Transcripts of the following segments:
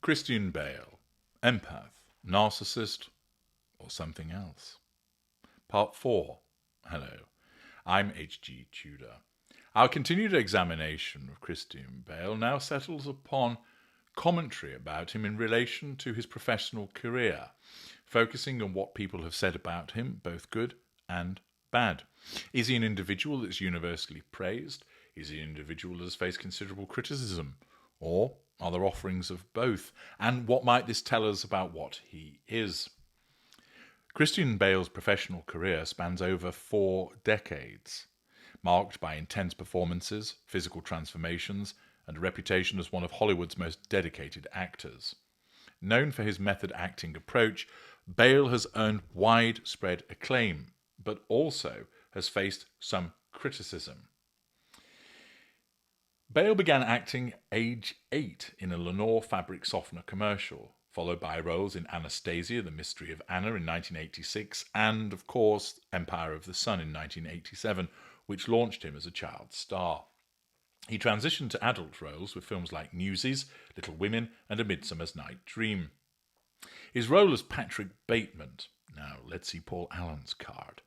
Christian Bale, Empath, Narcissist, or something else? Part 4. Hello, I'm H.G. Tudor. Our continued examination of Christian Bale now settles upon commentary about him in relation to his professional career, focusing on what people have said about him, both good and bad. Is he an individual that's universally praised? Is he an individual that has faced considerable criticism? Or are there offerings of both? And what might this tell us about what he is? Christian Bale's professional career spans over 4 decades, marked by intense performances, physical transformations, and a reputation as one of Hollywood's most dedicated actors. Known for his method acting approach, Bale has earned widespread acclaim, but also has faced some criticism. Bale began acting age 8 in a Lenore fabric softener commercial, followed by roles in Anastasia, The Mystery of Anna in 1986, and, of course, Empire of the Sun in 1987, which launched him as a child star. He transitioned to adult roles with films like Newsies, Little Women, and A Midsummer's Night Dream. His role as Patrick Bateman, now let's see Paul Allen's card,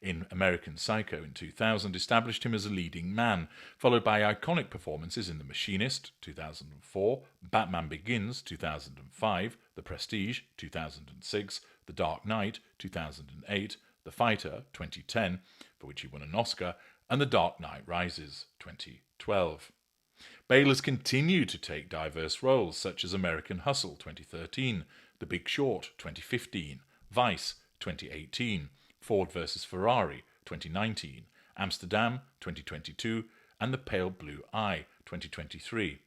in American Psycho in 2000 established him as a leading man, followed by iconic performances in The Machinist 2004, Batman Begins 2005, The Prestige 2006, The Dark Knight 2008, The Fighter 2010, for which he won an Oscar, and The Dark Knight Rises 2012. Bale has continued to take diverse roles such as American Hustle 2013, The Big Short 2015, Vice 2018, Ford vs. Ferrari 2019, Amsterdam 2022, and The Pale Blue Eye 2023.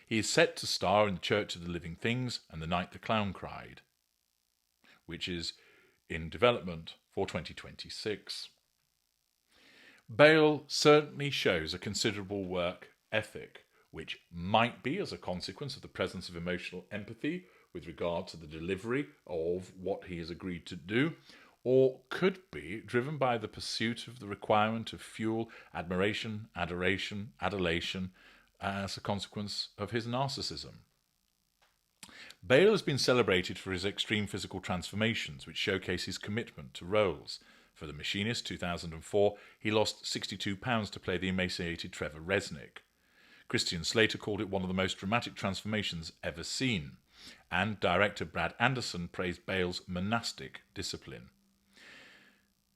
He is set to star in The Church of the Living Things and The Night the Clown Cried, which is in development for 2026. Bale certainly shows a considerable work ethic, which might be as a consequence of the presence of emotional empathy with regard to the delivery of what he has agreed to do, or could be driven by the pursuit of the requirement of fuel, admiration, adoration, adulation, as a consequence of his narcissism. Bale has been celebrated for his extreme physical transformations, which showcase his commitment to roles. For The Machinist 2004, he lost 62 pounds to play the emaciated Trevor Resnick. Christian Slater called it one of the most dramatic transformations ever seen, and director Brad Anderson praised Bale's monastic discipline.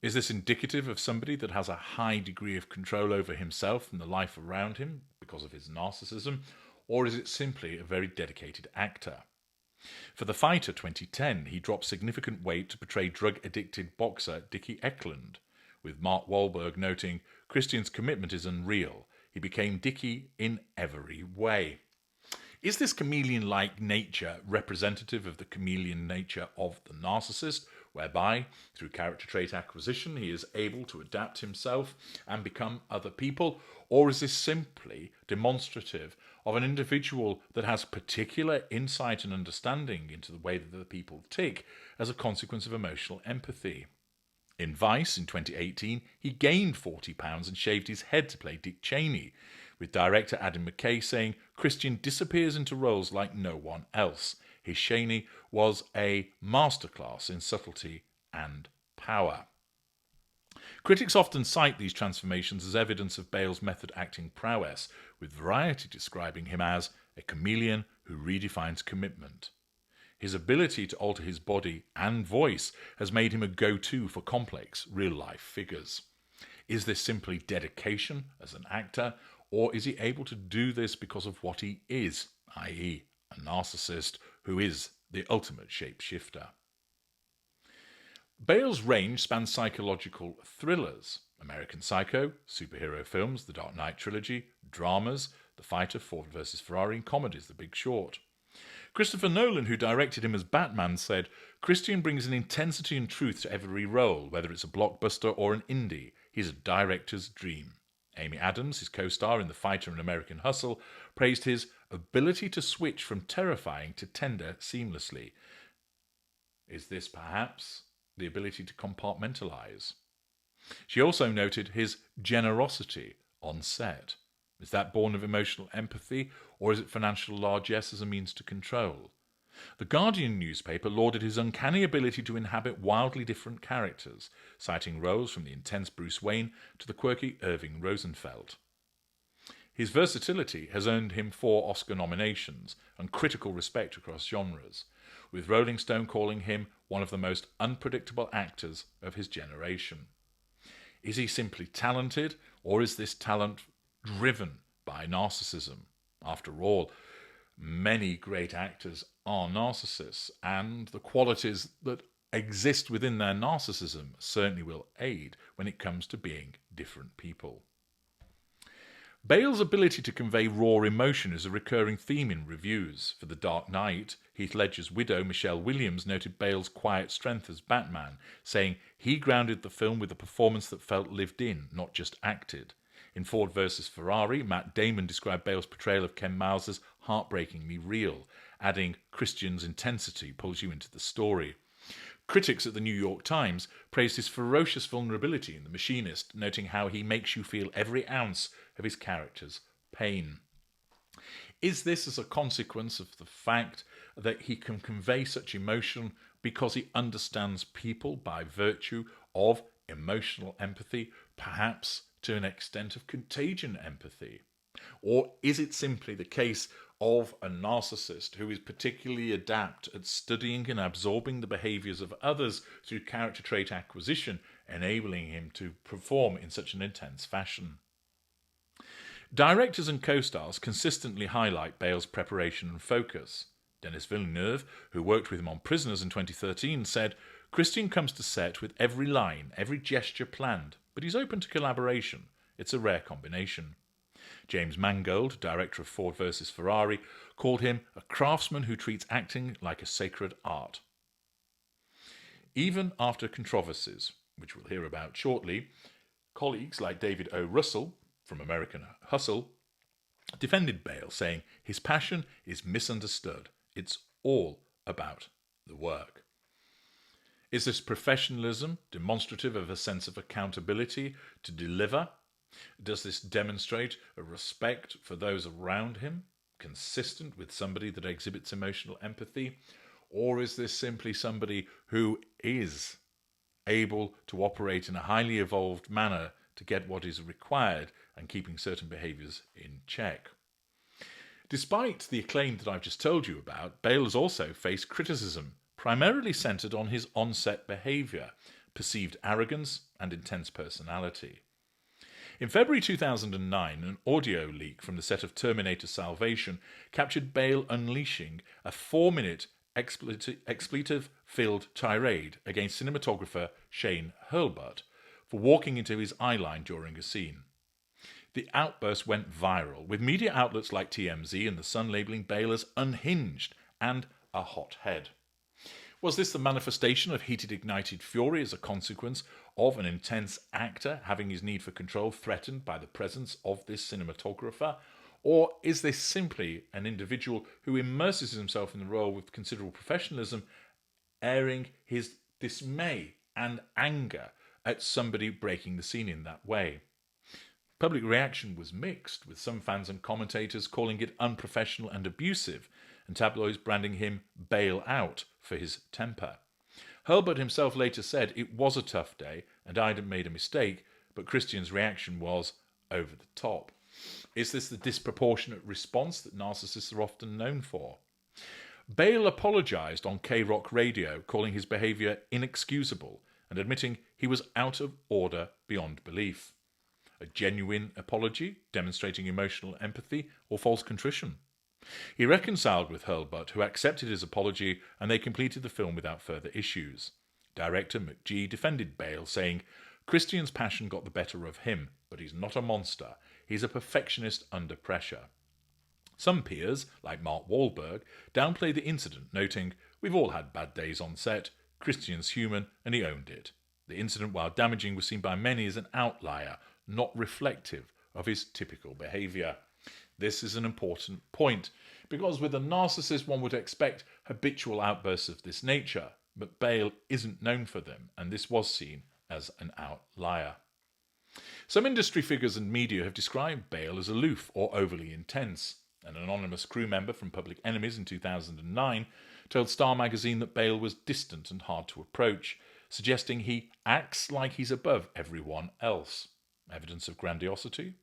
Is this indicative of somebody that has a high degree of control over himself and the life around him because of his narcissism, or is it simply a very dedicated actor? For The Fighter 2010, he dropped significant weight to portray drug-addicted boxer Dickie Eklund, with Mark Wahlberg noting, "Christian's commitment is unreal. He became Dickie in every way." Is this chameleon-like nature representative of the chameleon nature of the narcissist, whereby, through character trait acquisition, he is able to adapt himself and become other people? Or is this simply demonstrative of an individual that has particular insight and understanding into the way that the people tick as a consequence of emotional empathy? In Vice in 2018, he gained 40 pounds and shaved his head to play Dick Cheney, with director Adam McKay saying Christian disappears into roles like no one else. His Cheney was a masterclass in subtlety and power. Critics often cite these transformations as evidence of Bale's method acting prowess, with Variety describing him as a chameleon who redefines commitment. His ability to alter his body and voice has made him a go-to for complex, real-life figures. Is this simply dedication as an actor, or is he able to do this because of what he is, i.e., a narcissist who is the ultimate shapeshifter? Bale's range spans psychological thrillers, American Psycho, superhero films, The Dark Knight trilogy, dramas, The Fighter, Ford vs. Ferrari, and comedies, The Big Short. Christopher Nolan, who directed him as Batman, said, "Christian brings an intensity and truth to every role, whether it's a blockbuster or an indie. He's a director's dream." Amy Adams, his co-star in The Fighter and American Hustle, praised his ability to switch from terrifying to tender seamlessly. Is this perhaps the ability to compartmentalize? She also noted his generosity on set. Is that born of emotional empathy, or is it financial largesse as a means to control? The Guardian newspaper lauded his uncanny ability to inhabit wildly different characters, citing roles from the intense Bruce Wayne to the quirky Irving Rosenfeld. His versatility has earned him 4 Oscar nominations and critical respect across genres, with Rolling Stone calling him one of the most unpredictable actors of his generation. Is he simply talented, or is this talent driven by narcissism? After all, many great actors are narcissists, and the qualities that exist within their narcissism certainly will aid when it comes to being different people. Bale's ability to convey raw emotion is a recurring theme in reviews. For The Dark Knight, Heath Ledger's widow, Michelle Williams, noted Bale's quiet strength as Batman, saying he grounded the film with a performance that felt lived in, not just acted. In Ford vs. Ferrari, Matt Damon described Bale's portrayal of Ken Miles as heartbreakingly real, adding Christian's intensity pulls you into the story. Critics at the New York Times praised his ferocious vulnerability in The Machinist, noting how he makes you feel every ounce of his character's pain. Is this as a consequence of the fact that he can convey such emotion because he understands people by virtue of emotional empathy, perhaps to an extent of contagion empathy? Or is it simply the case of a narcissist who is particularly adept at studying and absorbing the behaviours of others through character trait acquisition, enabling him to perform in such an intense fashion? Directors and co-stars consistently highlight Bale's preparation and focus. Denis Villeneuve, who worked with him on Prisoners in 2013, said, "Christian comes to set with every line, every gesture planned, but he's open to collaboration. It's a rare combination." James Mangold, director of Ford vs. Ferrari, called him a craftsman who treats acting like a sacred art. Even after controversies, which we'll hear about shortly, colleagues like David O. Russell from American Hustle defended Bale, saying his passion is misunderstood. It's all about the work. Is this professionalism demonstrative of a sense of accountability to deliver? Does this demonstrate a respect for those around him, consistent with somebody that exhibits emotional empathy? Or is this simply somebody who is able to operate in a highly evolved manner to get what is required and keeping certain behaviours in check? Despite the acclaim that I've just told you about, Bale has also faced criticism, primarily centred on his on-set behaviour, perceived arrogance and intense personality. In February 2009, an audio leak from the set of Terminator Salvation captured Bale unleashing a 4-minute expletive-filled tirade against cinematographer Shane Hurlbut for walking into his eyeline during a scene. The outburst went viral, with media outlets like TMZ and The Sun labelling Bale as unhinged and a hothead. Was this the manifestation of heated, ignited fury as a consequence of an intense actor having his need for control threatened by the presence of this cinematographer? Or is this simply an individual who immerses himself in the role with considerable professionalism, airing his dismay and anger at somebody breaking the scene in that way? Public reaction was mixed, with some fans and commentators calling it unprofessional and abusive, and tabloids branding him Bale out for his temper. Hurlbut himself later said it was a tough day and I'd made a mistake, but Christian's reaction was over the top. Is this the disproportionate response that narcissists are often known for? Bale apologised on K-Rock Radio, calling his behaviour inexcusable and admitting he was out of order beyond belief. A genuine apology, demonstrating emotional empathy, or false contrition? He reconciled with Hurlbut, who accepted his apology, and they completed the film without further issues. Director McGee defended Bale, saying, "Christian's passion got the better of him, but he's not a monster. He's a perfectionist under pressure." Some peers, like Mark Wahlberg, downplayed the incident, noting, "We've all had bad days on set. Christian's human, and he owned it." The incident, while damaging, was seen by many as an outlier, not reflective of his typical behaviour. This is an important point, because with a narcissist one would expect habitual outbursts of this nature, but Bale isn't known for them, and this was seen as an outlier. Some industry figures and media have described Bale as aloof or overly intense. An anonymous crew member from Public Enemies in 2009 told Star magazine that Bale was distant and hard to approach, suggesting he acts like he's above everyone else. Evidence of grandiosity?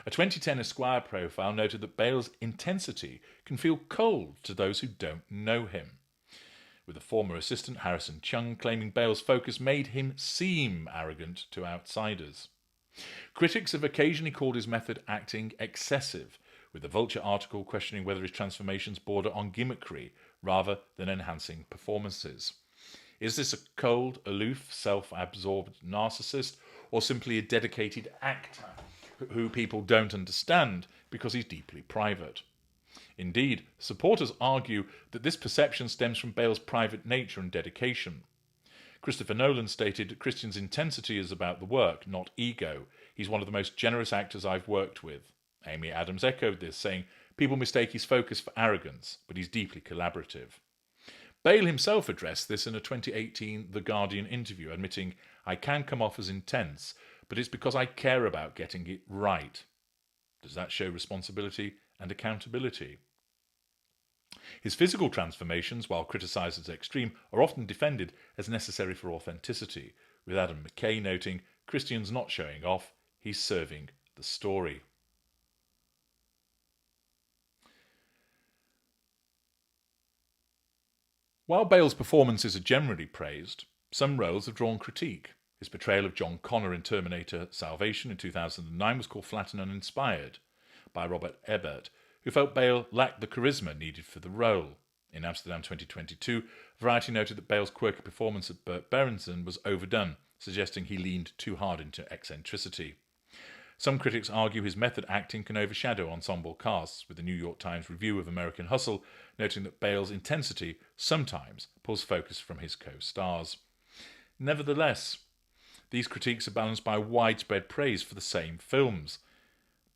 A 2010 Esquire profile noted that Bale's intensity can feel cold to those who don't know him, with a former assistant, Harrison Chung, claiming Bale's focus made him seem arrogant to outsiders. Critics have occasionally called his method acting excessive, with the Vulture article questioning whether his transformations border on gimmickry rather than enhancing performances. Is this a cold, aloof, self-absorbed narcissist, or simply a dedicated actor who people don't understand because he's deeply private? Indeed, supporters argue that this perception stems from Bale's private nature and dedication. Christopher Nolan stated, "Christian's intensity is about the work, not ego. He's one of the most generous actors I've worked with." Amy Adams echoed this, saying, "People mistake his focus for arrogance, but he's deeply collaborative." Bale himself addressed this in a 2018 The Guardian interview, admitting, "I can come off as intense, but it's because I care about getting it right." Does that show responsibility and accountability? His physical transformations, while criticised as extreme, are often defended as necessary for authenticity, with Adam McKay noting, "Christian's not showing off, he's serving the story." While Bale's performances are generally praised, some roles have drawn critique. His portrayal of John Connor in Terminator Salvation in 2009 was called flat and uninspired by Robert Ebert, who felt Bale lacked the charisma needed for the role. In Amsterdam 2022, Variety noted that Bale's quirky performance of Burt Berenson was overdone, suggesting he leaned too hard into eccentricity. Some critics argue his method acting can overshadow ensemble casts, with the New York Times review of American Hustle noting that Bale's intensity sometimes pulls focus from his co-stars. Nevertheless, these critiques are balanced by widespread praise for the same films.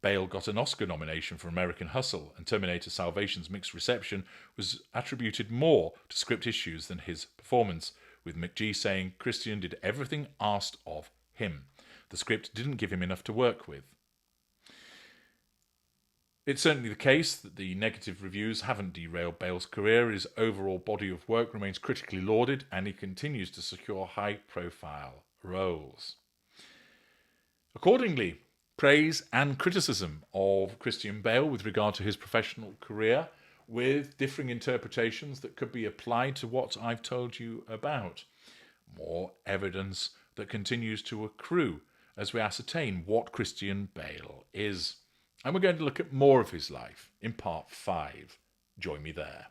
Bale got an Oscar nomination for American Hustle, and Terminator Salvation's mixed reception was attributed more to script issues than his performance, with McGee saying Christian did everything asked of him. The script didn't give him enough to work with. It's certainly the case that the negative reviews haven't derailed Bale's career. His overall body of work remains critically lauded, and he continues to secure high-profile roles. Accordingly, praise and criticism of Christian Bale with regard to his professional career, with differing interpretations that could be applied to what I've told you about. More evidence that continues to accrue as we ascertain what Christian Bale is. And we're going to look at more of his life in part 5. Join me there.